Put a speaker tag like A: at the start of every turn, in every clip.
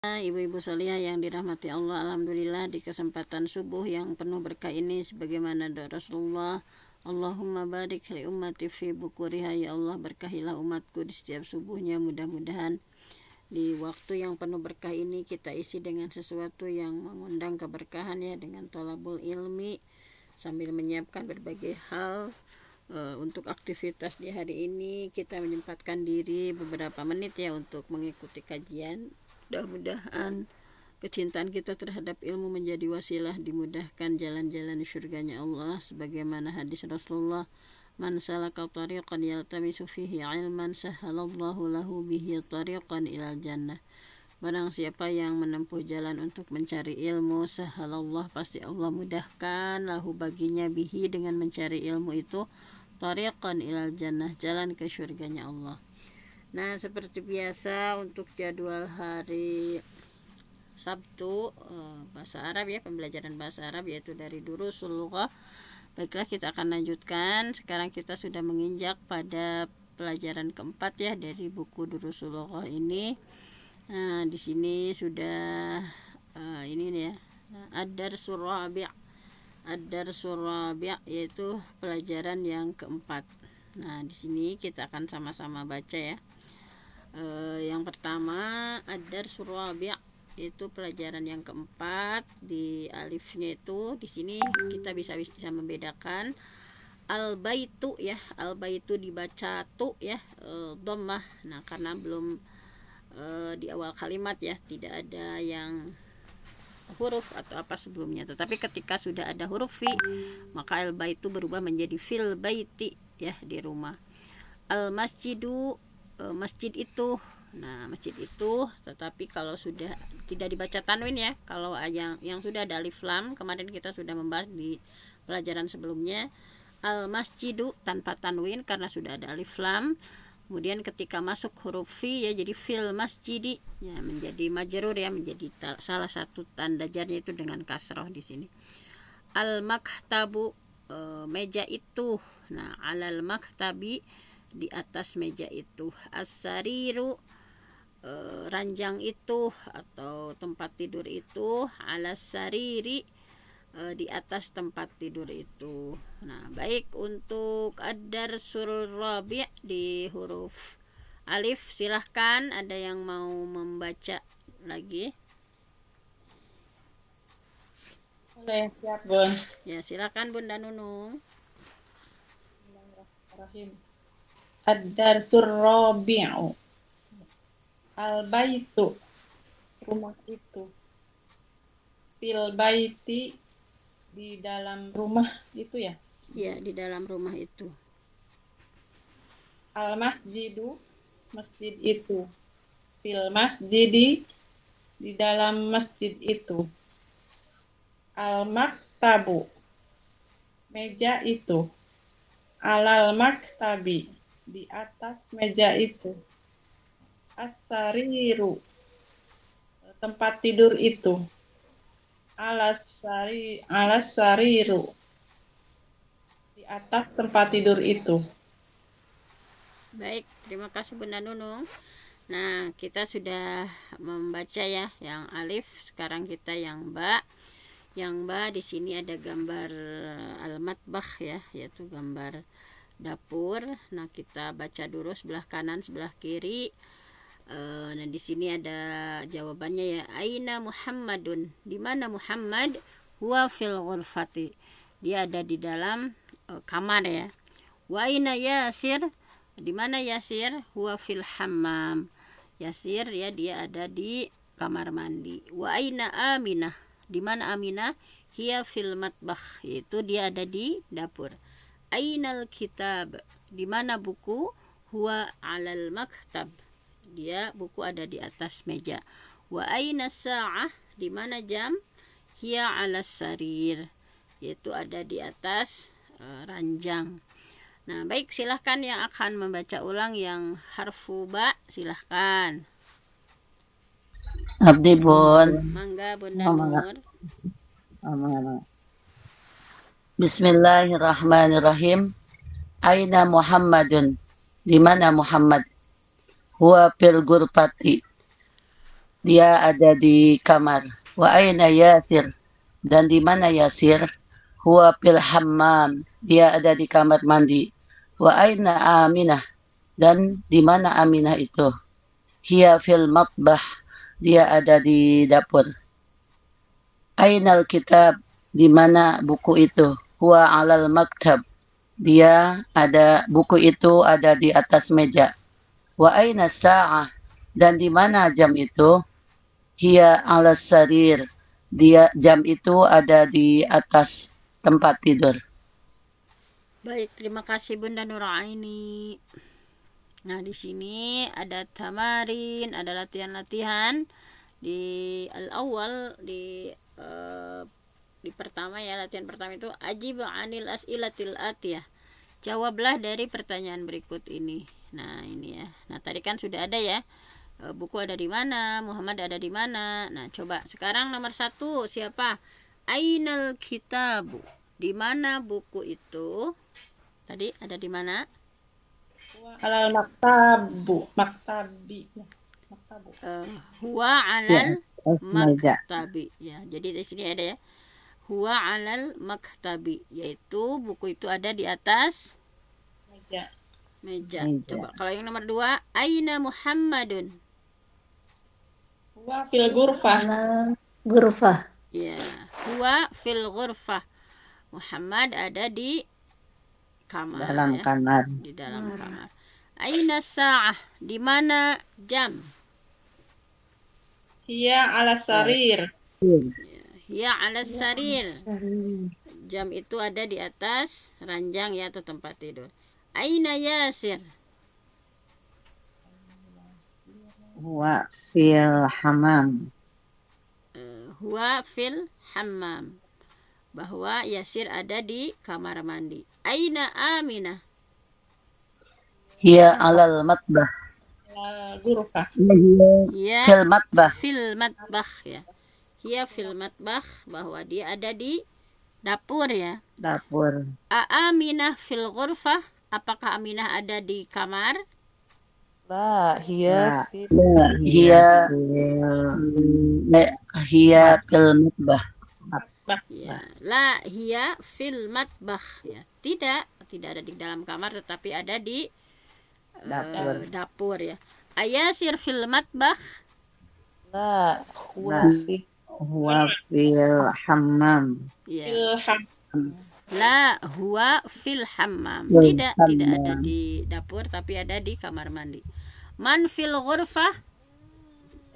A: Ibu-ibu salihah yang dirahmati Allah, alhamdulillah di kesempatan subuh yang penuh berkah ini sebagaimana doa Rasulullah, Allahumma barik li ummati fi bukuriha, ya Allah berkahilah umatku di setiap subuhnya. Mudah-mudahan di waktu yang penuh berkah ini kita isi dengan sesuatu yang mengundang keberkahan ya, dengan thalabul ilmi sambil menyiapkan berbagai hal. Untuk aktivitas di hari ini kita menyempatkan diri beberapa menit ya untuk mengikuti kajian. Mudah-mudahan kecintaan kita terhadap ilmu menjadi wasilah dimudahkan jalan-jalan surganya Allah, sebagaimana hadis Rasulullah, man salaka tariqan yaltamisu fihi ilman sahhalallahu lahu bihi tariqan ilal jannah. Barang siapa yang menempuh jalan untuk mencari ilmu, sahhalallah, pasti Allah mudahkan, lahu baginya, bihi dengan mencari ilmu itu, tariqan ilal jannah, jalan ke surganya Allah. Nah, seperti biasa untuk jadwal hari Sabtu bahasa Arab ya, pembelajaran bahasa Arab yaitu dari Durusul Lughah. Baiklah, kita akan lanjutkan. Sekarang kita sudah menginjak pada pelajaran keempat ya dari buku Durusul Lughah ini. Nah, di sini sudah ini ya, Ad-Darsul Rabi'. Ad-Darsul Rabi' yaitu pelajaran yang keempat. Nah, di sini kita akan sama-sama baca ya. Yang pertama Ad-Darsul Rabi', itu pelajaran yang keempat. Di alifnya itu di sini kita bisa membedakan al-baitu ya. Al-baitu dibaca tu ya, dhammah. Nah, karena belum di awal kalimat ya, tidak ada yang huruf atau apa sebelumnya. Tetapi ketika sudah ada huruf fi, maka al-baitu berubah menjadi fil baiti ya, di rumah. Al-masjidu, masjid itu. Nah, masjid itu, tetapi kalau sudah tidak dibaca tanwin ya, kalau yang sudah ada alif lam, kemarin kita sudah membahas di pelajaran sebelumnya, al masjidu tanpa tanwin karena sudah ada alif lam. Kemudian ketika masuk huruf fi ya, jadi fil masjidi ya, menjadi majrur ya, menjadi salah satu tanda jarnya itu dengan kasroh di sini. Al maktabu, meja itu. Nah, alal maktabi, di atas meja itu. As-sariru, ranjang itu atau tempat tidur itu. Alas sariri, di atas tempat tidur itu. Nah, baik, untuk Ad-Darsul Rabi' di huruf alif, silahkan ada yang mau membaca lagi?
B: Oke, siap Bun.
A: Ya, silakan Bunda Nunung.
B: Bismillahirrahmanirrahim. Ad-Darsul Rabi'u, al-baitu, rumah itu. Fil baiti, di dalam rumah itu ya.
A: Ya, di dalam rumah itu.
B: Al-masjidu, masjid itu. Fil masjidi, di dalam masjid itu. Al-maktabu, meja itu. Alal maktabi, di atas meja itu. As-sariru, tempat tidur itu. Alas sariru, di atas tempat tidur itu.
A: Baik, terima kasih Bunda Nunung. Nah, kita sudah membaca ya yang alif, sekarang kita yang ba. Yang ba di sini ada gambar al-matbakh ya, yaitu gambar dapur. Nah, kita baca dulu sebelah kanan, sebelah kiri. Nah, di sini ada jawabannya ya. Aina Muhammadun, di mana Muhammad? Huwa fil ghurfati, dia ada di dalam kamar ya. Wa aina Yasir, di mana Yasir? Huwa fil hammam, Yasir ya, dia ada di kamar mandi. Wa aina Aminah, di mana Aminah? Hiya fil matbakh, yaitu dia ada di dapur. Ainal kitab, di mana buku? Huwa alal maktab, dia buku ada di atas meja. Wa aina sa'ah, di mana jam? Hiya alas sarir, yaitu ada di atas ranjang. Nah, baik, silahkan yang akan membaca ulang yang harfu ba, silahkan.
C: Abdi Bun.
A: Mangga Bunda Nur.
C: Bismillahirrahmanirrahim. Aina Muhammadun, di mana Muhammad? Huwa fil ghurfati, dia ada di kamar. Wa aina Yasir, dan di mana Yasir? Huwa fil hammam, dia ada di kamar mandi. Wa aina Aminah, dan di mana Aminah itu? Hiya fil matbah, dia ada di dapur. Ainal kitab, di mana buku itu? Huwa alal maktab, dia ada, buku itu ada di atas meja. Wa aina sa'ah, dan di mana jam itu? Hiya ala sarir, dia, jam itu ada di atas tempat tidur.
A: Baik, terima kasih Bunda Nuraini. Nah, di sini ada tamarin, ada latihan-latihan di al-awwal, di pertama ya, latihan pertama itu ajib anil as'ilatil atiyah. Jawablah dari pertanyaan berikut ini. Nah, ini ya. Nah, tadi kan sudah ada ya. Buku ada di mana, Muhammad ada di mana. Nah, coba sekarang nomor 1 siapa? Ainal kitabu. Di mana buku itu? Tadi ada di mana?
B: Alal maktabu, maktabi. Maktabu.
A: Huwa alal maktabi. Ya, jadi di sini ada ya. Huwa alal maktabi, yaitu buku itu ada di atas meja. Coba kalau yang nomor 2, aina Muhammadun?
B: Huwa fil ghurfah.
D: Ghurfah.
A: Ya, huwa fil ghurfah. Muhammad ada di kamar.
C: Dalam
A: ya.
C: kamar.
A: Di dalam kamar. Aina sa'ah? Di mana jam?
B: Hiya ala sarir.
A: Ya ala sarir. Jam itu ada di atas ranjang ya, atau tempat tidur. Aina Yasir?
C: Huwa fil hammam.
A: Huwa fil hammam. Bahwa Yasir ada di kamar mandi. Aina Aminah?
C: Hiya alal matbah.
B: Ghurfah.
A: Ya
C: Fil matbah.
A: fil matbakh ya. Hiya fil matbakh, bahwa dia ada di dapur ya.
C: Dapur.
A: Aminah fil ghurfah? Apakah Aminah ada di kamar?
E: La, hiya fil
C: Hiya fil matbah.
A: Ya, la hiya fil matbakh ya. Tidak ada di dalam kamar, tetapi ada di dapur ya. Ayasir fil matbakh?
E: la,
C: Huwa fil hammam.
A: Ya.
B: Fil hammam.
A: La huwa fil hammam. Tidak ada di dapur, tapi ada di kamar mandi. Man fil ghurfah?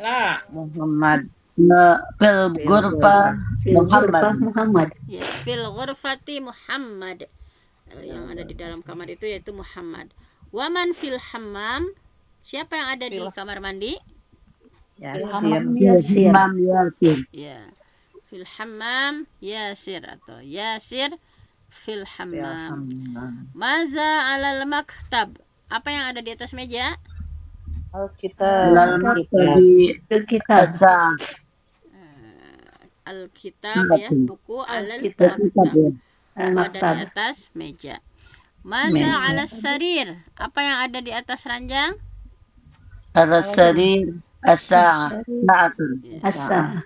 B: La.
C: Muhammad. Fil ghurfah Muhammad.
A: Ya, fil ghurfati Muhammad. Yang ada di dalam kamar itu yaitu Muhammad. Waman fil hammam? Siapa yang ada di kamar mandi?
D: Yasir.
C: Imam Yasir.
A: Ya. Fil hammam Yasir, atau Yasir fil hammam. Maza alal maktab? Apa yang ada di atas meja?
E: Alkitab.
D: Alkitab.
A: Alkitab ya, buku alal maktab. Ada di atas meja. Maza alas sarir? Apa yang ada di atas ranjang?
C: Alas sarir as-sa'ah.
D: As-sa'ah.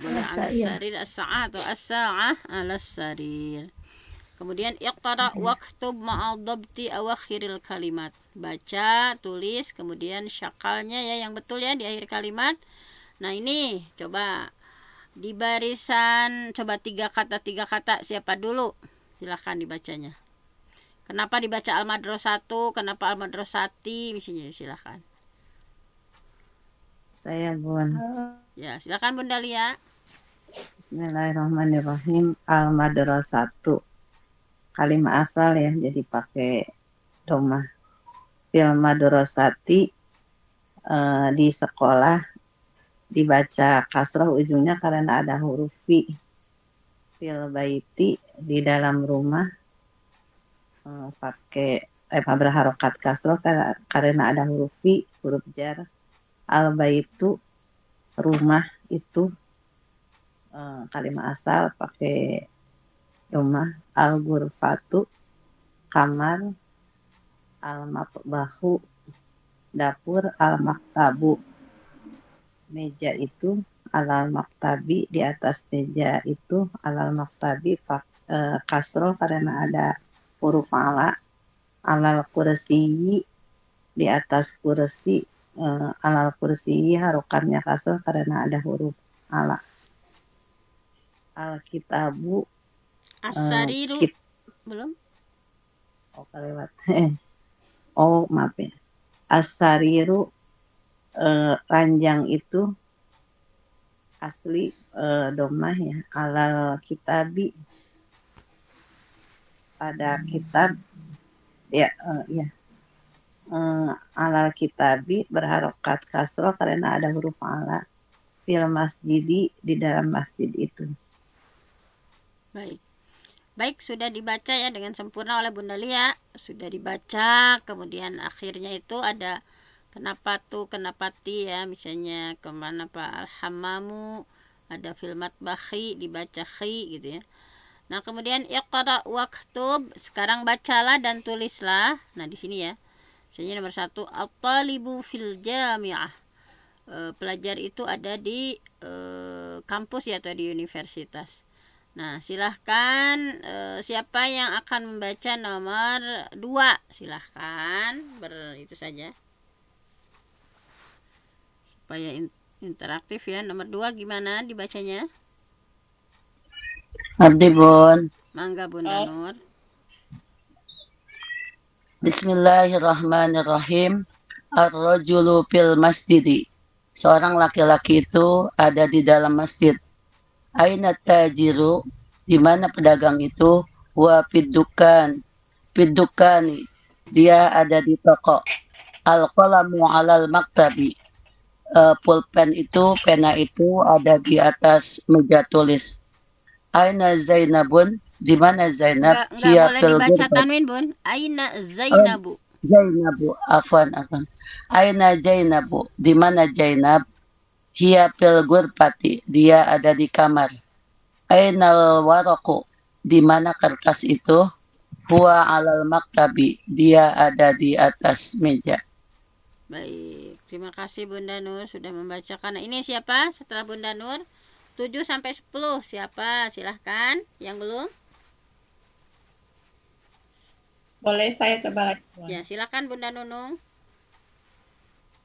A: Boleh alas sarir as-sa'ah atau as-sa'ah alas sarir. Kemudian iqtara waktub ma'adabti awakhiril kalimat. Baca, tulis, kemudian syakalnya ya yang betul ya di akhir kalimat. Nah, ini coba di barisan, coba 3 kata siapa dulu? Silahkan dibacanya. Kenapa dibaca al-madrasatu, kenapa al-madrasati, misalnya silahkan.
F: Saya Bun.
A: Ya, silakan Bunda Lia.
F: Bismillahirrahmanirrahim. Al-madrasatu. Kalimat asal ya, jadi pakai domah. Fil madrasati, di sekolah dibaca kasrah ujungnya karena ada huruf fi. Fil baiti, di dalam rumah pakai berharokat kasrah karena ada huruf fi, huruf jar. Al baitu, rumah itu, kalimat asal pakai domah. Al ghurfatu, kamar. Al matbahu, dapur. Al maktabu, meja itu alal maktabi, di atas meja itu alal maktabi kasroh karena ada huruf ala. Alal kursi, di atas kursi alal kursi harokannya kasroh karena ada huruf ala. Alkitabu
A: As-sariru belum?
F: oh kelewat. Oh maaf ya. As-sariru ranjang itu asli domah ya. Alal kitabi, pada kitab ya ya. Alal kitabi berharokat kasroh karena ada huruf ala. Fil masjidi, di dalam masjid itu.
A: Baik. Baik, sudah dibaca ya dengan sempurna oleh Bunda Lia. Sudah dibaca, kemudian akhirnya itu ada kenapa tuh, kenapa ti ya, misalnya kemana Pak al-hammamu, ada filmat bakhi, dibaca khi gitu ya. Nah, kemudian iqra waktub, sekarang bacalah dan tulislah. Nah, di sini ya. Misalnya nomor 1, at-talibu fil jami'ah. Pelajar itu ada di kampus ya, atau di universitas. Nah, silahkan siapa yang akan membaca nomor 2? Silahkan itu saja. Supaya interaktif ya. Nomor 2 gimana dibacanya?
C: Abdi Bun.
A: Mangga Bunda Nur.
C: Bismillahirrahmanirrahim. Ar-rajulu fil masjidi. Seorang laki-laki itu ada di dalam masjid. Aina tajiru, di mana pedagang itu? Wa fidukan, fidukani, dia ada di toko. Al-qalamu alal maktabi, pulpen itu, pena itu ada di atas meja tulis. Aina Zainabun, di mana Zainab?
A: Enggak boleh dibaca tanwin Bun. Aina Zainabu.
C: Zainabu, afwan. Aina Zainabu, di mana Zainab? Hiya fil ghurfati, dia ada di kamar. Ainal waraqu, di mana kertas itu? Huwa alal maktabi, dia ada di atas meja.
A: Baik, terima kasih Bunda Nur sudah membacakan. Nah, ini siapa setelah Bunda Nur? 7 sampai 10 siapa? Silahkan. Yang belum?
B: Boleh saya coba lagi?
A: Ya, silakan Bunda Nunung.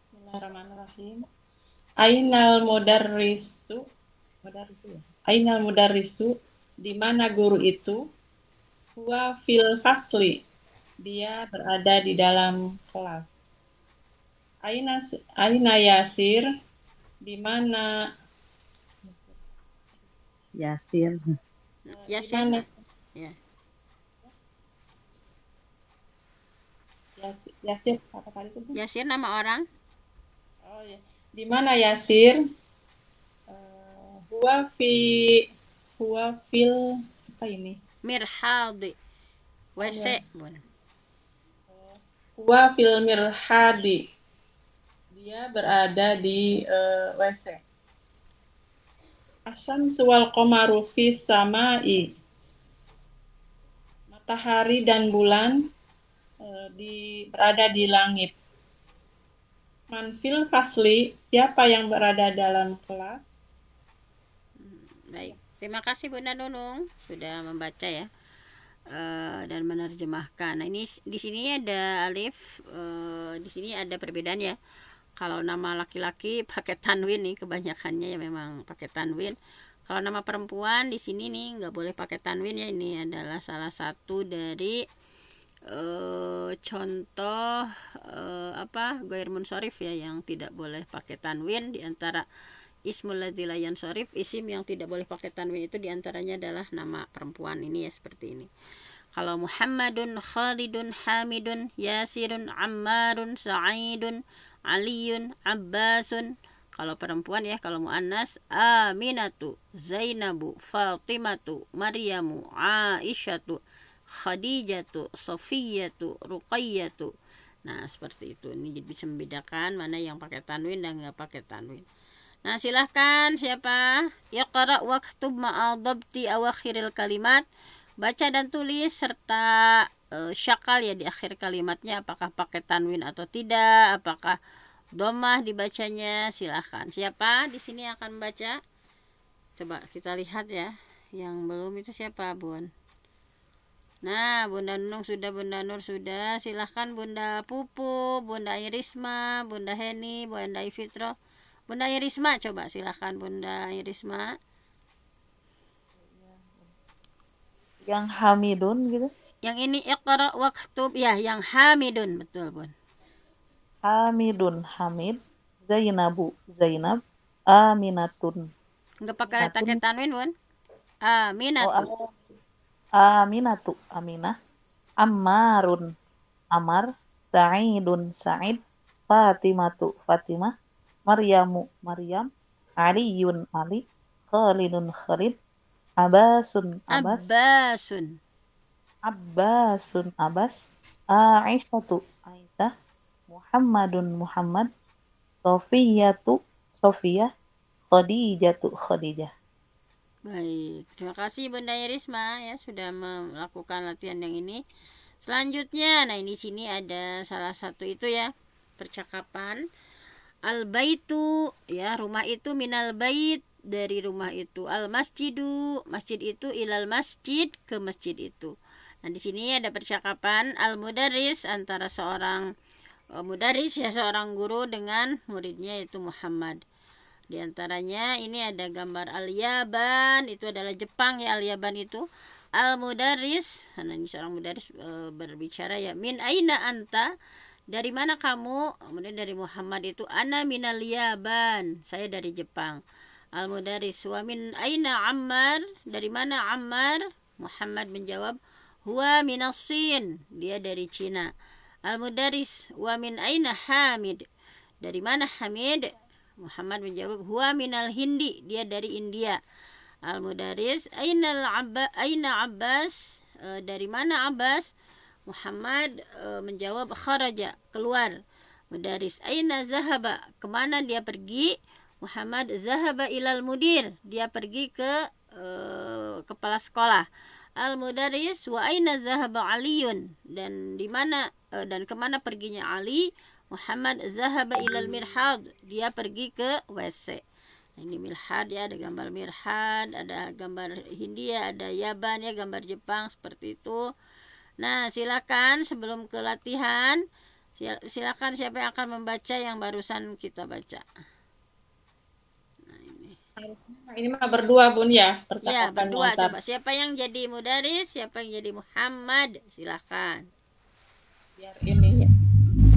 B: Bismillahirrahmanirrahim. Ainal mudarrisu. Ainal mudarrisu, di mana guru itu? Huwa fil fasli, dia berada di dalam kelas. Aina Yasir, di mana
F: Yasir.
A: Yasir. Ya.
B: Yasir apa kali itu?
A: Yasir nama orang.
B: Oh ya. Di mana Yasir? Huwa fil apa ini?
A: Mirhadi. WC, Bun.
B: Huwa fil mirhadi. Dia berada di WC. Asyamsu wal qamaru fis samai. Matahari dan bulan berada di langit. Manfil fasli, siapa yang berada dalam kelas?
A: Baik, terima kasih Bunda Nunung sudah membaca ya dan menerjemahkan. Nah, ini di sini ada alif, di sini ada perbedaan ya. Kalau nama laki-laki pakai tanwin nih, kebanyakannya ya memang pakai tanwin. Kalau nama perempuan di sini nih nggak boleh pakai tanwin ya. Ini adalah salah satu dari contoh ghair munsharif ya, yang tidak boleh pakai tanwin. Di antara ismul ladzi la yansharif, isim yang tidak boleh pakai tanwin itu diantaranya adalah nama perempuan ini ya, seperti ini. Kalau Muhammadun, Khalidun, Hamidun, Yasirun, Ammarun, Sa'idun, Aliyun, Abbasun. Kalau perempuan ya, kalau muannas Aminatu, Zainabu, Fatimatu, Maryamu, Aisyatu, Khadijatu, Sofiyatu, Ruqayyatu. Nah, seperti itu. Ini jadi bisa membedakan mana yang pakai tanwin dan nggak pakai tanwin. Nah, silahkan siapa? Iqra waktub ma'adabti awakhiril kalimat. Baca dan tulis serta syakal ya di akhir kalimatnya, apakah pakai tanwin atau tidak, apakah Domah dibacanya, silahkan. Siapa di sini akan membaca? Coba kita lihat ya. Yang belum itu siapa, Bun? Nah, Bunda Nunung sudah, Bunda Nur sudah. Silahkan Bunda Pupu, Bunda Irisma, Bunda Heni, Bunda Ifitro. Bunda Irisma, coba silahkan Bunda Irisma.
E: Yang Hamidun gitu.
A: Yang ini Iqra waktub, ya, yang Hamidun, betul, Bun.
E: Hamidun, Hamid. Zainabu, Zainab. Aminatun.
A: Enggak pakai tanwin, Bun. Aminatu.
E: Aminatu, Aminah. Ammarun, Amar. Sa'idun, Sa'id. Fatimatu, Fatimah. Maryamu, Maryam. Aliyun, Ali. Khalidun, Khalid. Abbasun, Abbas. Abbas. Aisyatu, Aisyah. Muhammadun, Muhammad. Sofiyatu, Sofiyah. Khadijatu, Khadijah.
A: Baik, terima kasih Bunda Irisma ya sudah melakukan latihan yang ini. Selanjutnya, nah ini sini ada salah satu itu ya, percakapan. Al-baitu, ya, rumah itu, minal bait, dari rumah itu. Al-masjidu, masjid itu, ilal masjid, ke masjid itu. Nah di sini ada percakapan al-mudarris, antara seorang mudarris, ya, seorang guru dengan muridnya, yaitu Muhammad. Di antaranya ini ada gambar al-yaban, itu adalah Jepang ya, al-yaban itu. Al-mudarris, nah ini seorang mudarris berbicara ya, min aina anta, dari mana kamu? Kemudian dari Muhammad itu, ana minal yaban, saya dari Jepang. Al-mudarris, wa min aina Ammar, dari mana Ammar? Muhammad menjawab, huwa minas Sin, dia dari Cina. Al-mudarris, wa min aina Hamid, dari mana Hamid? Muhammad menjawab, huwa minal Hindi, dia dari India. Al-mudarris, aina Abbas, dari mana Abbas? Muhammad menjawab, kharaja, keluar. Mudarris, aina zahaba, kemana dia pergi? Muhammad, zahaba ilal mudir, dia pergi ke kepala sekolah. Al-mudarris, wa aina zahaba Aliyun, dan di mana dan kemana perginya Ali? Muhammad, zahaba ilal mirhad, dia pergi ke WC. Nah, ini mirhad ya, ada gambar mirhad, ada gambar Hindia, ada yaban ya, gambar Jepang seperti itu. Nah, silakan sebelum ke latihan, silakan siapa yang akan membaca yang barusan kita baca. Nah,
B: ini mah berdua Bun ya,
A: Ya,
B: percakapan
A: berdua.
B: antar.
A: Coba siapa yang jadi mudaris, siapa yang jadi Muhammad, silakan.
B: Biar ini ya.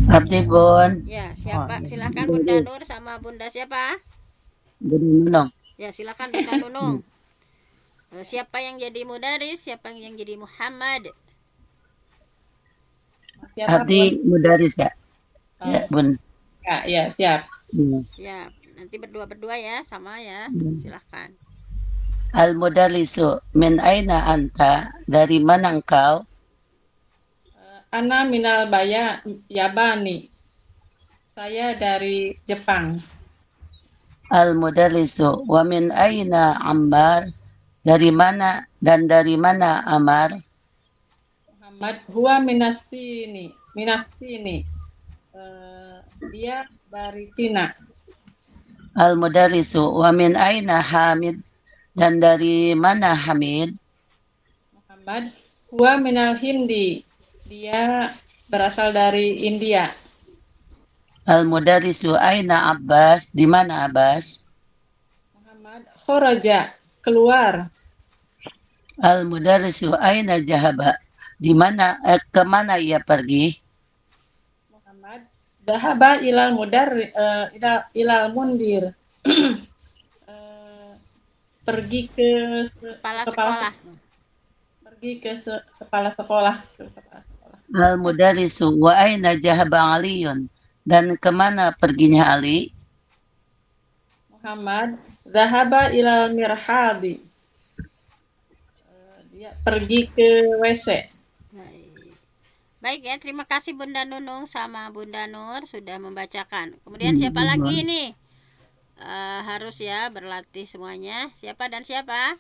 C: Abdi Bun.
A: Ya, siapa? Silakan Bunda Nur sama Bunda siapa?
C: Bunda Nunung.
A: Ya, silakan Bunda Nunung. Siapa yang jadi mudaris, siapa yang jadi Muhammad?
B: Siapa,
C: Abdi
B: Bun?
C: mudaris ya. Ya, Bun.
B: Ya, siap.
A: Siap. Nanti berdua-berdua ya, sama ya. Silakan.
C: Al-mudarrisu, min aina anta, dari mana engkau?
B: Ana minal yabani. Saya dari Jepang.
C: Al-mudarrisu, wa min aina Ammar, dari mana dan dari mana Ammar?
B: Muhammad, huwa minasini. Dia dari Cina.
C: Al-mudarrisu, wa min aina Hamid, dan dari mana Hamid?
B: Muhammad, huwa minal Hindi. Dia berasal dari India.
C: Al-mudarrisu, aina Abbas, di mana Abbas?
B: Muhammad, kharaja, keluar.
C: Al-mudarrisu, aina Jahaba, di mana kemana ia pergi?
B: Muhammad, dahaba ilal mundir. Pergi ke
A: Kepala sekolah.
B: Pergi ke kepala sekolah.
C: Al-mudarrisu, wa aina Jahaba Aliyun, dan kemana perginya Ali?
B: Muhammad, dahaba ilal mirhadi. Dia pergi ke WC.
A: Baik ya, terima kasih Bunda Nunung sama Bunda Nur sudah membacakan. Kemudian siapa lagi nih? Harus ya berlatih semuanya. Siapa dan siapa?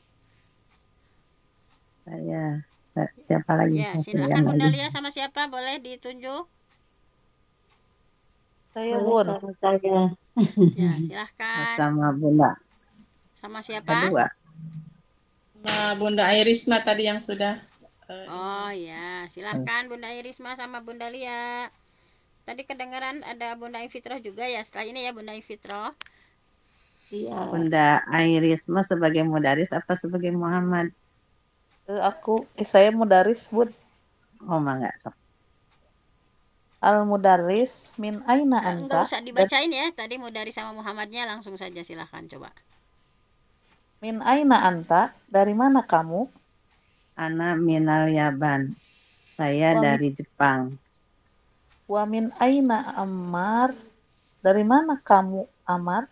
F: Saya. Siapa lagi?
A: Ya, silakan Bunda Lia sama siapa? Boleh ditunjuk?
E: Saya
D: Boleh
E: Bun.
D: kalau saya.
A: Ya, silahkan.
F: Sama Bunda.
A: Sama siapa?
F: Kedua.
B: Sama Bunda Irisma tadi yang sudah.
A: Oh ya, silahkan Bunda Irisma sama Bunda Lia. Tadi kedengaran ada Bunda Ifitroh juga ya. Setelah ini ya Bunda Ifitroh.
D: Iya.
F: Bunda Irisma sebagai mudaris apa sebagai Muhammad?
E: Saya mudaris Bun.
F: Oh, mangga. Sok.
E: Al mudaris min aina
A: Enggak
E: anta?
A: usah dibacain ya. Tadi mau dari sama Muhammadnya langsung saja silahkan coba.
E: Min aina anta? Dari mana kamu?
F: Ana minal Yaban. Saya dari Jepang.
E: Wa min aina Ammar? Dari mana kamu Ammar?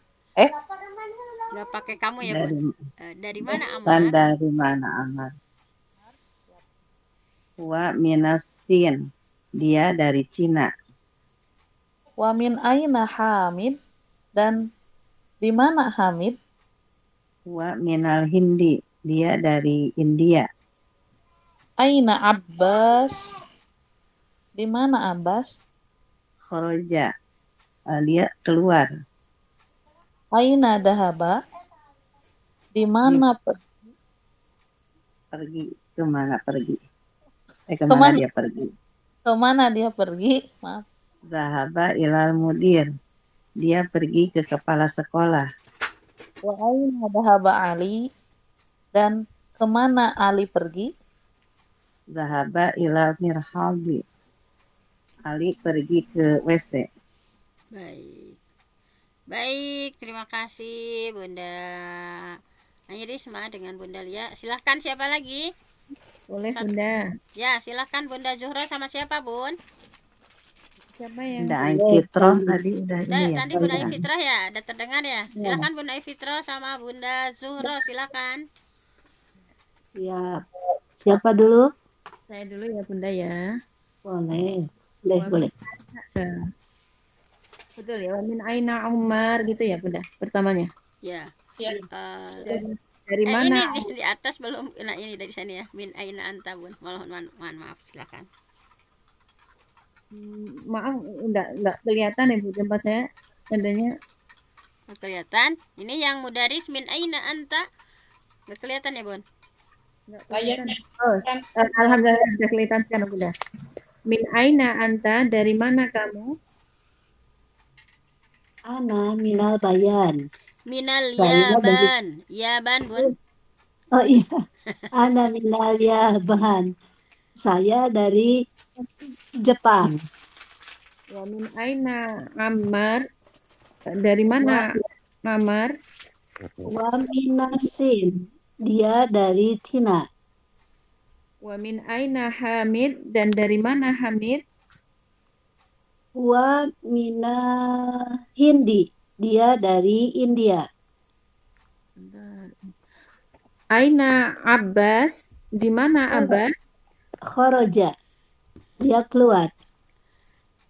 A: Enggak pakai kamu ya,
F: Dari,
A: Bun. Dari mana
F: dan
A: Ammar?
F: dari mana Amar? Wa minasin. Dia dari Cina.
E: Wa min aina Hamid? Dan di mana Hamid?
F: Wa minal Hindi. Dia dari India.
E: Aina Abbas? Di mana Abbas?
F: Khoroja. Dia keluar.
E: Aina dahaba? Di mana
F: Pergi. Kemana pergi?
E: Kemana?
F: Kemana dia pergi?
E: Kemana dia pergi? Maaf.
F: Zahaba ilal mudir. Dia pergi ke kepala sekolah.
E: Wa aina dahaba Ali? Dan kemana Ali pergi?
F: Zahaba ilal mirhabi. Ali pergi ke WC.
A: Baik. Baik, terima kasih Bunda Irisma dengan Bunda Lia. Silahkan siapa lagi?
G: Boleh Bunda.
A: Ya, silahkan Bunda Zuhra sama siapa Bun?
G: Siapa yang
F: Bunda Fitroh tadi udah ini ya.
A: Tadi Bunda Ifitrah ya, ada terdengar ya. Silahkan Bunda Ifitrah sama Bunda Zuhra, silahkan.
D: Ya. Siapa dulu?
G: saya dulu ya Bunda ya.
D: Boleh. Boleh.
G: Betul ya, wa min aina Umar gitu ya Bunda pertamanya.
A: Ya.
B: Ya.
G: Dari mana?
A: Ini di atas belum. Nah, ini dari sana ya. Min aina anta Bun. Mohon maaf, silakan.
G: Maaf, enggak kelihatan ya Bu tempat saya tandanya.
A: Kelihatan? Ini yang mudaris min aina anta. Nggak kelihatan ya, Bun?
G: Enggak kelihatan.
B: Layaknya.
G: Oh, alhamdulillah sudah kelihatan sekarang Bunda. Min aina anta, dari mana kamu?
D: Ana minal bayan.
A: Minal
D: Saya
A: yaban. Yaban, Bun.
D: Oh iya. Ana minal yaban. Saya dari Jepang.
G: Wa min aina Ammar, dari mana Ammar?
D: Wa minasin. Dia dari Cina.
G: Wa min aina Hamid, dan dari mana Hamid?
D: Wa mina Hindi. Dia dari India.
G: Aina Abbas, di mana Abbas?
D: Khoroja. Dia keluar.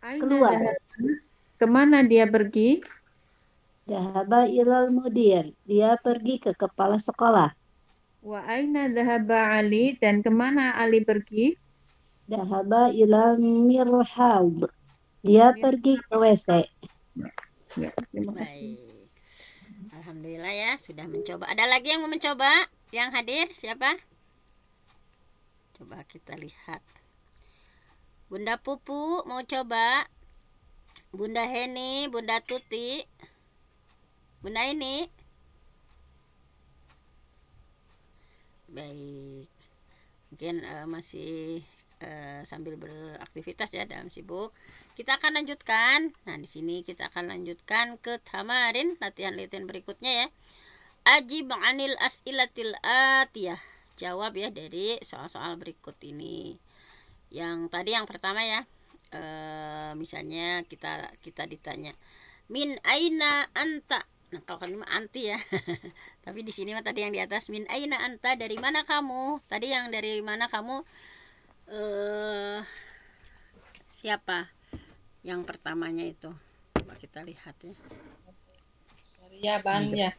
G: Aina
D: Keluar.
G: dahaba, kemana dia pergi?
D: Dahaba ilal mudir. Dia pergi ke kepala sekolah.
G: Wa aina dahaba Ali, dan kemana Ali pergi?
D: Dahaba ilal mirhab. Dia pergi ke WC.
G: Ya, terima kasih.
A: Baik. Alhamdulillah ya, sudah mencoba. Ada lagi yang mau mencoba? Yang hadir siapa? Coba kita lihat. Bunda Pupu mau coba? Bunda Heni, Bunda Tuti, Bunda ini. Baik. Mungkin masih sambil beraktivitas ya dalam sibuk. Kita akan lanjutkan. Nah, di sini kita akan lanjutkan ke tamarin, latihan-latihan berikutnya ya. Ajib 'anil as'ilatil atiyah. Jawab ya dari soal-soal berikut ini. Yang tadi yang pertama ya. Misalnya kita ditanya, min aina anta. Nah, kalau kan anti ya. Tapi di sini mah tadi yang di atas, min aina anta, dari mana kamu? Tadi yang dari mana kamu siapa? Yang pertamanya itu. Coba kita lihat ya.
B: Yaban ya.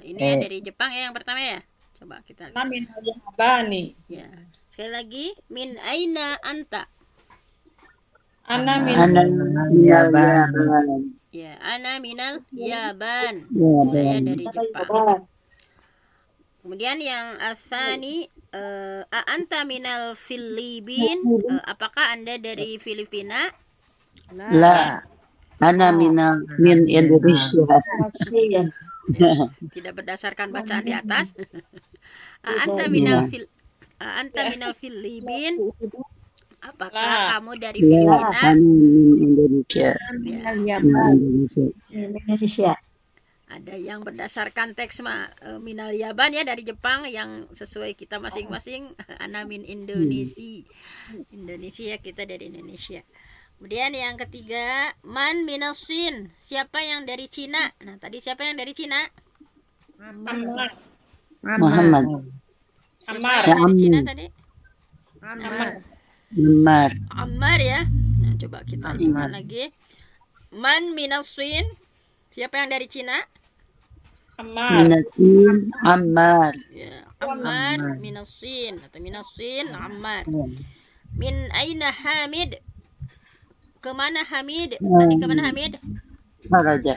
A: Ini ya dari Jepang ya yang pertama ya. Coba kita lihat.
B: Ana minal Yabani.
A: Ya. Sekali lagi, min aina anta.
B: Ana
C: Ana
B: minal
C: minal
F: Yaban.
C: Yaban.
A: Ya, ana minal Yaban.
C: Yaban.
A: Saya dari Jepang.
D: Yaban.
A: Kemudian yang asani, anta minal Filipin. Apakah Anda dari Filipina?
C: La. Ana min Indonesia.
D: Asia.
A: Tidak berdasarkan bacaan di atas.
D: Tidak.
A: Anta minal Filipin. Apakah
B: La.
A: kamu dari
C: La.
A: Filipina?
C: Kami min Indonesia.
A: Ya.
C: Min
G: Yaban.
C: Indonesia.
D: Indonesia.
A: Ada yang berdasarkan teks minal Yaban ya dari Jepang, yang sesuai kita masing-masing. Ana min Indonesia. Indonesia, kita dari Indonesia. Kemudian yang ketiga, man minasin. Siapa yang dari Cina? Nah, tadi siapa yang dari Cina?
B: Ammar.
C: Muhammad.
A: Siapa
B: Ammar.
A: yang dari Cina
C: Ammar.
A: tadi?
B: Ammar.
C: Ammar.
A: Ammar ya. Nah, coba kita hidupkan lagi. Man minasin. Siapa yang dari Cina?
B: Ammar.
C: Minasin Ammar.
A: Ya, Ammar minasin atau minasin Ammar. Min aina Hamid? Kemana Hamid? Tadi kemana Hamid?
C: Kharaja.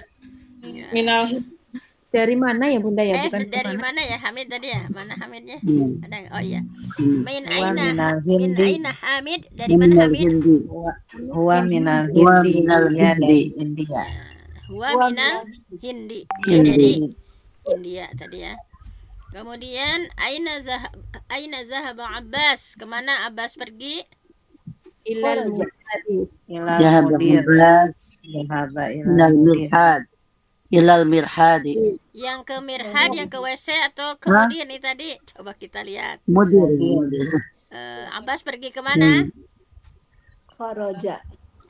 A: Ya.
B: Minal
G: Dari mana ya Bunda ya? Bukan
A: Dari
G: kemana.
A: mana ya Hamid tadi ya? Mana Hamidnya?
C: Hmm.
A: Ada nggak? Oh iya. Min
F: Huwa
A: aina
F: minal
A: min
F: hindi.
A: aina Hamid? Dari mana
C: Minal
A: Hamid?
C: Hindi.
F: Huwa minal
C: Huwa
F: hindi.
C: minal
F: Dia
C: hindi.
F: dari India.
A: Huwa minal Hindi. Dia
C: Hindi.
A: dari India tadi ya. Kemudian aina zahaba Abbas? Kemana Abbas pergi?
G: Ilal Mudaris.
F: Ilal
C: Zahaba
F: mudir.
C: Abbas
F: Zahaba
C: minal
F: ilal mudir.
C: mirhad. Ilal mirhadi.
A: Yang ke Mirhad, yang ke WC atau ke Mudir nih tadi? Coba kita lihat.
C: Mudir.
A: Abbas pergi kemana?
D: Kharaja.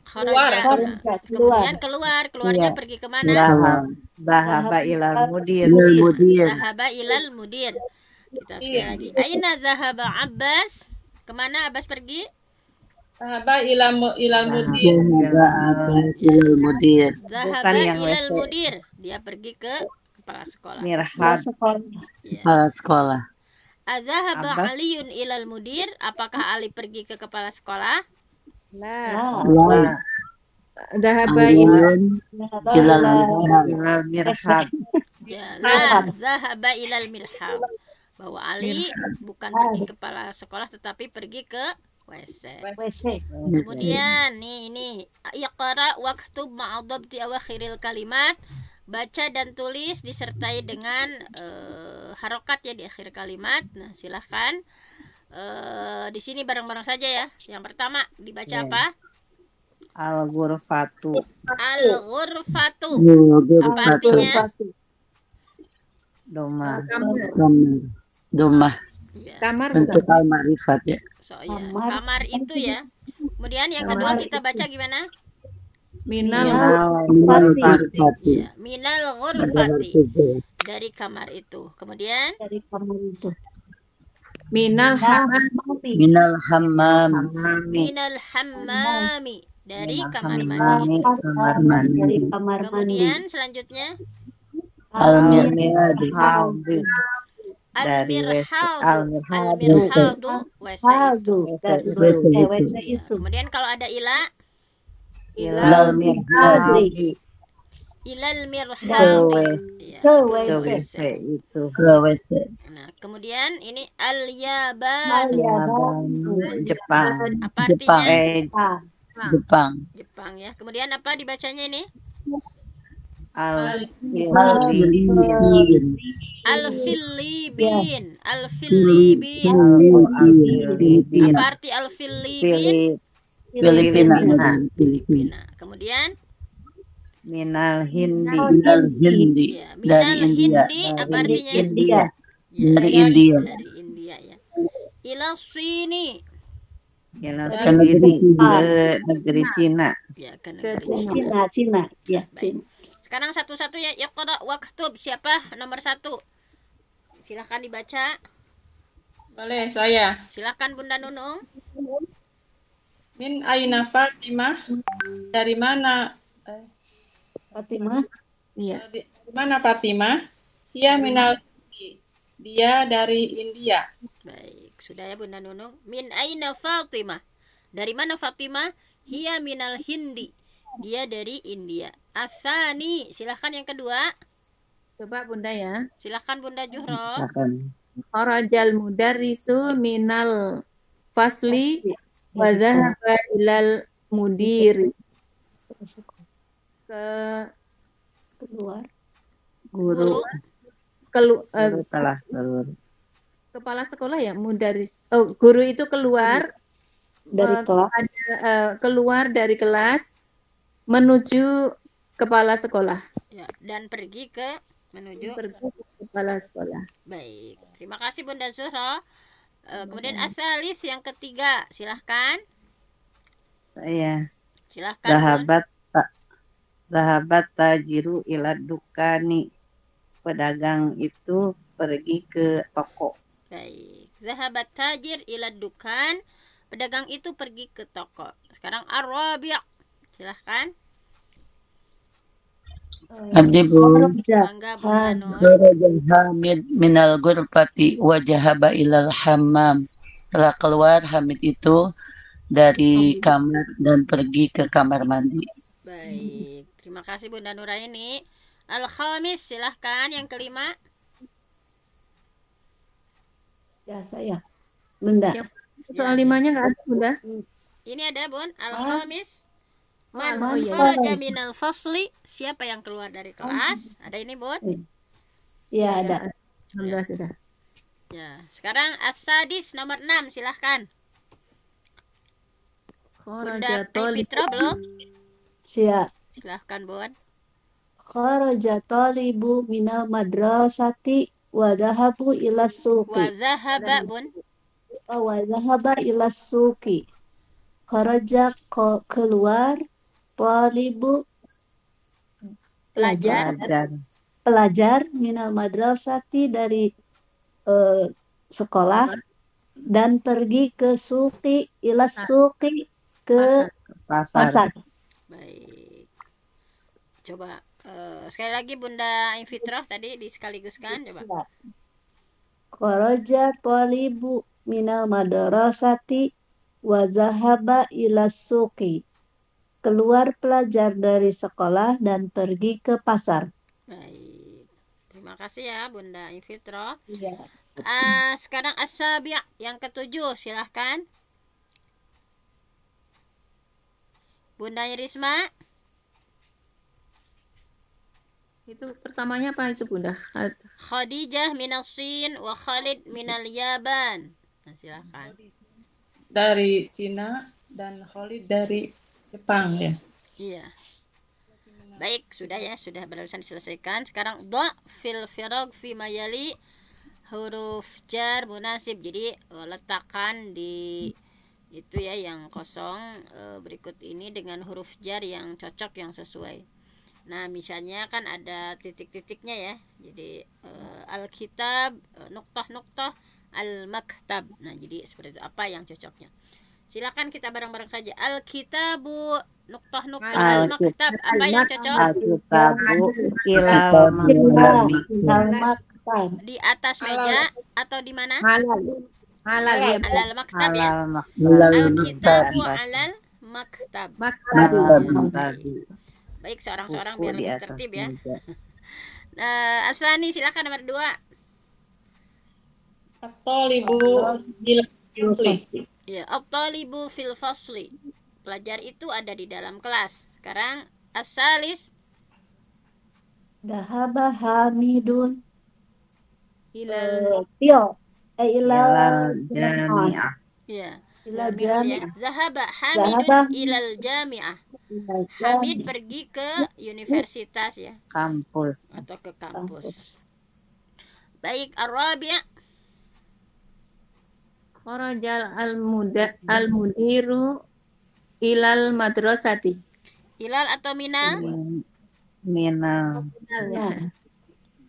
A: Kharaja.
D: Kharaja.
A: Kemudian keluarnya
F: Iya.
A: pergi kemana?
F: Zahaba ilal mudir.
C: Ilal mudir.
A: Zahaba ilal mudir. Kita sekali lagi. Aina zahaba Abbas? Kemana Abbas pergi?
B: Zahaba ilal mudir.
C: Zahaba Abbas ilal mudir.
A: Zahaba
F: yang
A: ilal
F: WC.
A: mudir. Dia pergi ke kepala sekolah.
F: Mirhad.
D: Sekolah.
A: Ya.
C: Kepala sekolah.
A: Azahaba
F: Abbas.
A: Aliun ilal mudir. Apakah Ali pergi ke kepala sekolah?
G: La.
C: La.
G: Dahaba ilal
C: Aliyun ilal mirhad.
F: Ilal mirhad.
A: Ya, la zahaba ilal mirhab. Bahwa Ali bukan pergi ke kepala sekolah tetapi pergi ke WC.
D: WC.
A: Kemudian ini iqra waktub ma'adabti awakhiril kalimat. Baca dan tulis disertai dengan harokat ya di akhir kalimat. Nah, silahkan di sini bareng-bareng saja ya. Yang pertama dibaca apa?
F: Al-ghurfatu.
A: Al-ghurfatu.
C: Ghurfatu.
A: Artinya
F: Doma.
G: kamar.
C: Kamar. Domah.
A: ya,
G: Kamar
C: Bentuk
G: bukan.
C: al-ma'rifat ya.
A: ya,
D: Kamar.
A: kamar itu ya. Kemudian yang kedua kita baca gimana?
G: Minal
C: Minal ghurfati.
A: Ya, minal
C: Ada
A: ghurfati.
C: waktu.
A: Dari kamar itu. Kemudian
D: Dari kamar itu.
G: minal hamam.
D: Mati.
C: Minal hammam.
F: Mami.
A: minal hammami. Dari kamar mandi.
F: Mami. Kamar mandi.
D: Dari kamar mandi.
A: Kemudian selanjutnya
C: Al-mirhad.
F: Al-mirhad. Dari WC.
A: Al-mirhadu.
F: Al-mirhad.
A: Al-mirhadu WC.
D: Saldo. Dari
C: WC itu.
D: WC
A: Ya,
D: itu.
A: kemudian kalau ada ila,
F: Ilal mirhadi.
A: ilal
F: Ke
A: mirhadi. Ya,
D: Ke
F: Ke
D: WC.
F: WC itu.
C: Ke WC.
A: Nah, kemudian ini al-yaban.
F: Jepang.
A: Apa
C: Jepang.
A: artinya?
C: Jepang.
A: Jepang ya. Kemudian apa dibacanya ini?
F: Al-Filipin.
A: Al-Filipin. Al-Filipin.
F: Al-Filipin.
A: Apa arti Al-Filipin?
C: Filipina.
A: Filipina. Kemudian
F: Minal Hindi.
C: Minal Hindi.
A: ya,
C: Dari
A: minal
C: India.
A: hindi apa artinya?
F: India.
A: Ya,
C: Dari India.
A: Dari India ya. Ila sini.
F: Ilal
C: Ke negeri
F: Sini.
C: Cina.
F: Ke negeri Cina.
A: Ya, ke
G: Ke
A: negeri Cina.
D: Cina. Cina. Ya, Cina.
A: Sekarang satu-satu ya. Iqra waktub. Siapa nomor 1? Silahkan dibaca.
B: Boleh saya.
A: Silahkan Bunda Nunung.
B: Min aina Fatimah? Dari mana?
D: Fatimah.
G: Iya.
B: Dari mana Fatimah? Ia minal Hindi. Dia dari India.
A: Baik, sudah ya Bunda Nunung. Min aina Fatimah? Dari mana Fatimah? Hiya minal Hindi. Dia dari India. Asani, silahkan yang kedua.
G: Coba Bunda ya.
A: Silahkan Bunda Zuhro.
F: Silakan.
G: Kharajal mudarrisu minal fasli
D: Pasti.
G: wa dhahaba ilal mudiri. Ke
D: Keluar.
F: Guru
G: kelu-
F: telah keluar
G: kepala sekolah ya, mudaris. Oh, guru itu keluar
D: Dari kelas.
G: keluar dari kelas menuju kepala sekolah.
A: Ya, dan pergi ke menuju.
G: Pergi ke kepala sekolah.
A: Baik. Terima kasih Bunda Zuhro. Kemudian Asalis yang ketiga, silahkan.
F: saya.
A: Silahkan Bun.
F: Zahabat tajiru ila dukani. Pedagang itu pergi ke toko.
A: Baik. Zahabat tajir ila dukan. Pedagang itu pergi ke toko. Sekarang Ar-Rabi'. Silahkan.
C: Abdi Bu.
A: Bangga Bunda Nur.
C: Kharajal Hamid minal ghurfati wa jahaba ilal hammam. Telah keluar Hamid itu dari kamar dan pergi ke kamar mandi.
A: Baik. Terima kasih Bunda Nuraini. Al-Khamis, silahkan yang kelima.
D: Ya, saya. Bunda.
G: Soal limanya nggak ada Bunda.
A: Ini ada Bun. Al-Khamis. Man
G: Oh, iya.
A: kharaja minal fasli. Siapa yang keluar dari kelas? Ada ini Bun.
D: Ya, ada.
G: Alhamdulillah sudah.
A: Ya. Sekarang As-Sadis nomor 6, silahkan. Bunda Fitra belum?
D: Siap.
A: Silahkan Bun.
D: Kharaja talibu minal madrasati wa dhahabu ila
A: Wa
D: suqi.
A: zahaba Bun.
D: Wa dhahaba ila suqi. Kharaja keluar talibu pelajar minal madrasati dari sekolah dan pergi ke suqi ila suqi ke pasar.
A: Baik. Coba sekali lagi Bunda Infitrah tadi disekaligus-kan coba.
D: Kharaja talibu minal madrasati wa zahaba ila suqi. Keluar pelajar dari sekolah dan pergi ke pasar.
A: Baik. Terima kasih ya Bunda Infitrah.
D: Iya.
A: Sekarang As-Sabi' yang ketujuh, silahkan. Bunda Risma.
G: Itu pertamanya apa itu Bunda?
A: Khadijah minal Sin wa Khalid minal Yaban. Nah, silahkan.
B: Dari Cina dan Khalid dari Jepang ya.
A: Iya. Baik, sudah ya, sudah barusan diselesaikan. Sekarang do fil firag fi mayali huruf jar munasib. Jadi letakkan di itu ya yang kosong berikut ini dengan huruf jar yang cocok, yang sesuai. Nah, misalnya kan ada titik-titiknya ya. Jadi al-kitab nuktah-nuktah al-maktab. Nah, jadi seperti itu, apa yang cocoknya. Silakan kita bareng-bareng saja. Al-kitabu nuktah-nuktah al-maktab. Apa yang cocok?
F: Al-kitabu ilal
D: maktab.
A: Di atas meja atau di mana?
G: Halal ya.
A: Alal maktab ya.
C: Ilal
A: Al-kitabu alal maktab. Baik, seorang-seorang biar lebih tertib ya. Asani silakan nomor 2.
B: At-talibu bil fasli.
A: Ya, at-talibu fil fasli. Pelajar itu ada di dalam kelas. Sekarang as-salis.
D: Dahaba Hamidun
G: Ilal
D: ilal
F: jami'ah.
A: Ya.
D: Ilal
A: Jami'ah.
D: jami'ah.
A: Zahaba Hamidun ilal jami'ah. Hamid pergi ke universitas ya,
F: Kampus.
A: atau ke kampus. Baik, Ar-Rabi'.
G: Kharajal al-mudiru ilal madrasati.
A: Ilal atau minal?
F: Minal.
G: Ya.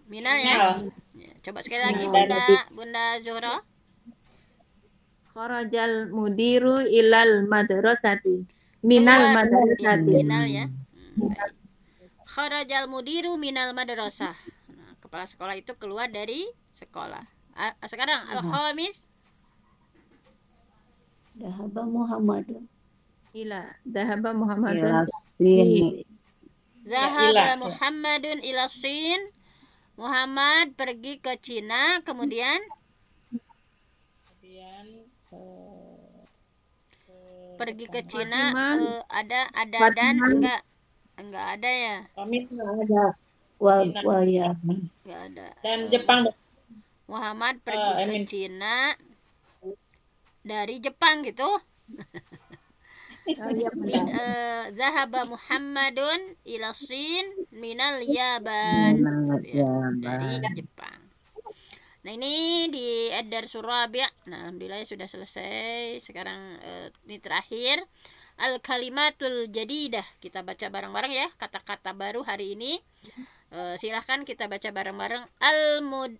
A: Minal ya. Ya, coba sekali lagi Bunda Zuhra.
G: Kharajal mudiru ilal madrasati. Minal madrasati.
A: Minal ya. Baik. Kharajal mudiru minal madrasah. Nah, kepala sekolah itu keluar dari sekolah. Sekarang al-khamis.
D: Dahaba Muhammadun
G: Ila. Dhahaba Muhammadun
F: ila sini.
A: Zahaba
B: ila.
A: Muhammadun ila Sin. Muhammad pergi ke Cina, kemudian pergi ke Cina
G: Fatimah.
A: ada dan
G: Fatimah.
A: enggak ada ya,
B: Pamit
D: Ada. Wal ya.
A: enggak ada.
B: dan Jepang.
A: Muhammad pergi ke Cina dari Jepang gitu.
G: Oh, iya benar.
A: Zahaba Muhammadun ila Sin minal Yaban. Ya, dari Jepang. Nah, ini di Ad-Darsul Rabi'. Nah, alhamdulillah sudah selesai. Sekarang ini terakhir Al-Kalimatul Jadidah. Kita baca bareng-bareng ya kata-kata baru hari ini. Silahkan kita baca bareng-bareng.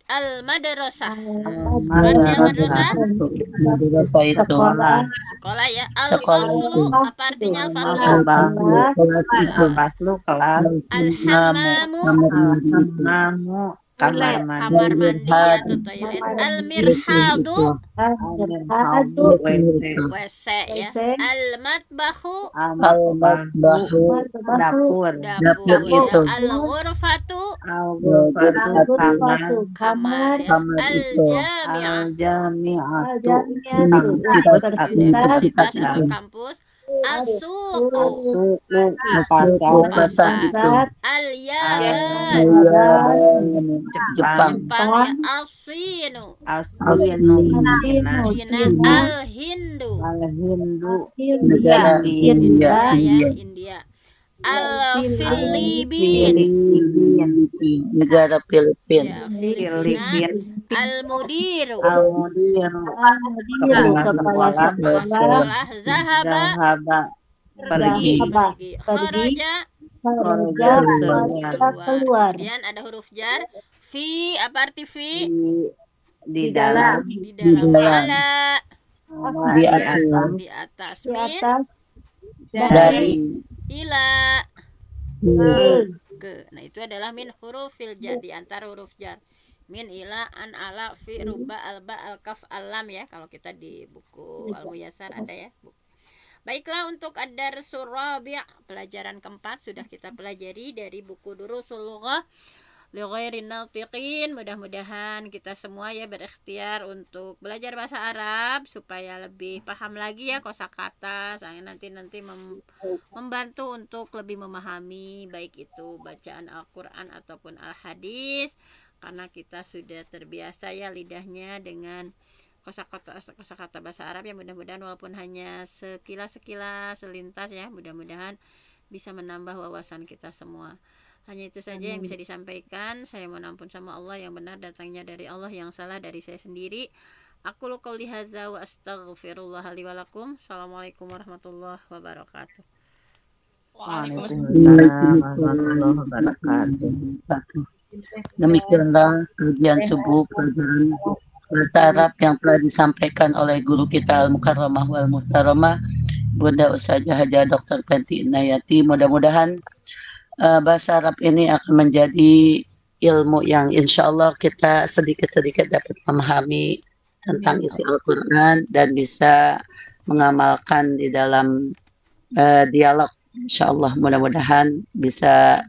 A: Al-Madrasah. Madrasah
C: itu
A: sekolah ya. Al-Faslu, apa artinya Al-Faslu?
F: Faslu kelas.
A: Al-Hammamu,
F: Kamar
A: kamar mandi atau toilet. Al-Mirhadu, WC ya. Al-Matbahu,
F: dapur.
A: dapur
C: itu.
A: ya. Al-Ghurfatu,
D: kamar
A: ya. Universitas atau kampus. As-suqu,
C: pasar.
A: Al-Yaban,
C: Jepang.
A: ya. As-Sinu, Cina. Al-Hindu,
C: Negara
A: ya.
C: India.
A: India. Al-Filipin,
C: Negara Filipina.
A: ya. Filipina. Al-Mudiru,
F: Kepala
A: sekolah. Zahaba,
F: pergi.
A: Kharaja,
D: keluar.
A: kemudian ada huruf jar. Fi, apa arti fi?
F: Di dalam.
A: Di dalam. Ala,
C: Di
A: di atas.
D: Di
A: Min,
D: atas
C: dari
A: ila,
D: ke
A: ke. Nah, itu adalah min hurufil jar, di antara huruf jar. Min, ila, an, ala, fi, ruba, alba, al-kaf, al-lam ya. Kalau kita di buku Al-Muyassar ada ya. Baiklah, untuk Ad-Darsul Rabi', pelajaran keempat sudah kita pelajari dari buku Durusul Lughah li ghairin natiqin. Mudah-mudahan kita semua ya berikhtiar untuk belajar bahasa Arab supaya lebih paham lagi ya kosakata. Saya nanti membantu untuk lebih memahami baik itu bacaan Al-Qur'an ataupun Al-Hadis, karena kita sudah terbiasa ya lidahnya dengan kosakata bahasa Arab ya. Mudah-mudahan walaupun hanya sekilas selintas ya, mudah-mudahan bisa menambah wawasan kita semua. Hanya itu saja yang bisa disampaikan. Saya mohon ampun sama Allah, yang benar datangnya dari Allah, yang salah dari saya sendiri. Aku qouli hadza wa astaghfirullah li wa lakum. Assalamualaikum warahmatullahi wabarakatuh.
F: Waalaikumsalam warahmatullahi wabarakatuh.
C: Demikianlah kajian subuh pelajaran bahasa Arab yang telah disampaikan oleh guru kita Al-Mukarramah wal Muhtaramah Bunda Ustazah Hajah Dr. Penti Inayati. Mudah-mudahan bahasa Arab ini akan menjadi ilmu yang insya Allah kita sedikit-sedikit dapat memahami tentang isi Al-Quran dan bisa mengamalkan di dalam dialog. Insya Allah mudah-mudahan bisa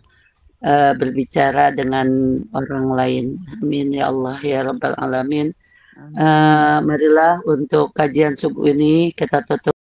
C: berbicara dengan orang lain. Amin ya Allah ya Rabbal Alamin. Marilah untuk kajian subuh ini kita tutup